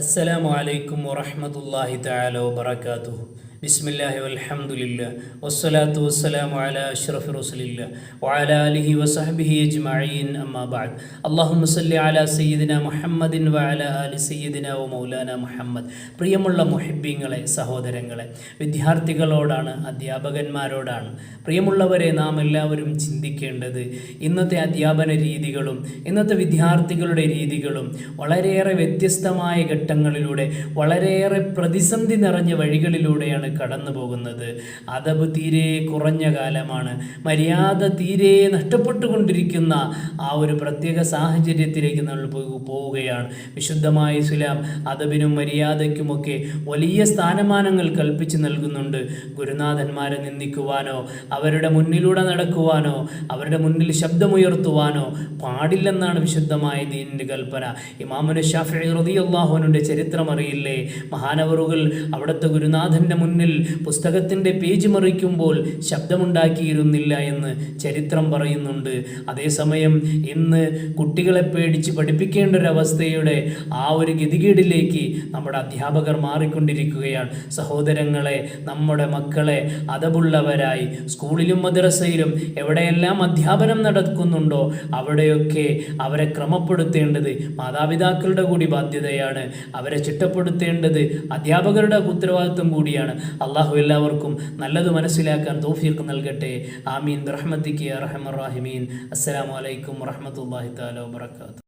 അസ്സലാമു അലൈക്കും വറഹ്മത്തുള്ളാഹി തആല വബറകാതുഹു. ബിസ്മില്ലാഹി വൽഹംദുലില്ലാ വസ്സലാത്തു വസ്സലാമു അലാ അഷ്റഫി റസൂലില്ലാ വഅലാ ആലിഹി വസഹ്ബിഹി അജ്മഈൻ അമ്മാ ബഅദ്. അല്ലാഹുമ്മ സ്വല്ലി അലാ സയ്യിദിനാ മുഹമ്മദിൻ വഅലാ ആലി സയ്യിദിനാ വമൗലാനാ മുഹമ്മദ്. പ്രിയമുള്ള മുഹിബ്ബീങ്ങളെ, സഹോദരങ്ങളെ, വിദ്യാർത്ഥികളോടാണ്, അധ്യാപകന്മാരോടാണ്. പ്രിയമുള്ളവരെ, നാം എല്ലാവരും ചിന്തിക്കേണ്ടത് ഇന്നത്തെ അധ്യാപന രീതികളും ഇന്നത്തെ വിദ്യാർത്ഥികളുടെ രീതികളും വളരെയേറെ വ്യത്യസ്തമായ ഘട്ടങ്ങളിലൂടെ, വളരെയേറെ പ്രതിസന്ധി നിറഞ്ഞ വഴികളിലൂടെയാണ് കടന്നു പോകുന്നത്. അദബ് തീരെ കുറഞ്ഞ കാലമാണ്. മര്യാദ തീരെ നഷ്ടപ്പെട്ടുകൊണ്ടിരിക്കുന്ന ആ ഒരു പ്രത്യേക സാഹചര്യത്തിലേക്ക് നമ്മൾ പോവുകയാണ്. വിശുദ്ധമായ ഇസ്ലാം അദബിനും മര്യാദയ്ക്കുമൊക്കെ വലിയ സ്ഥാനമാനങ്ങൾ കൽപ്പിച്ചു നൽകുന്നുണ്ട്. ഗുരുനാഥന്മാരെ നിന്ദിക്കുവാനോ അവരുടെ മുന്നിലൂടെ നടക്കുവാനോ അവരുടെ മുന്നിൽ ശബ്ദമുയർത്തുവാനോ പാടില്ലെന്നാണ് വിശുദ്ധമായ ദീനിൻ്റെ കൽപ്പന. ഇമാമുന ശാഫിഈ റളിയല്ലാഹു അൻഹുവിൻ്റെ ചരിത്രം അറിയില്ലേ? മഹാനവറുകൾ അവിടുത്തെ ഗുരുനാഥൻ്റെ മുന്നിൽ പുസ്തകത്തിൻ്റെ പേജ് മറിക്കുമ്പോൾ ശബ്ദമുണ്ടാക്കിയിരുന്നില്ല എന്ന് ചരിത്രം പറയുന്നുണ്ട്. അതേസമയം ഇന്ന് കുട്ടികളെ പേടിച്ച് പഠിപ്പിക്കേണ്ട ഒരവസ്ഥയുടെ ആ ഒരു ഗതികേടിലേക്ക് നമ്മുടെ അധ്യാപകർ മാറിക്കൊണ്ടിരിക്കുകയാണ്. സഹോദരങ്ങളെ, നമ്മുടെ മക്കളെ അദബുള്ളവരായി സ്കൂളിലും മദ്രസയിലും എവിടെയെല്ലാം അധ്യാപനം നടക്കുന്നുണ്ടോ അവിടെയൊക്കെ അവരെ ക്രമപ്പെടുത്തേണ്ടത് മാതാപിതാക്കളുടെ കൂടി ബാധ്യതയാണ്. അവരെ ചിട്ടപ്പെടുത്തേണ്ടത് അധ്യാപകരുടെ ഉത്തരവാദിത്വം കൂടിയാണ്. അള്ളാഹു എല്ലാവർക്കും നല്ലത് മനസ്സിലാക്കാൻ തൗഫീഖ് നൽകട്ടെ. ആമീൻ ബിറഹ്മതിക യാ അർഹമർ റഹീമീൻ. അസ്സലാമു അലൈക്കും വറഹ്മത്തുള്ളാഹി തആല വബറകാതുഹു.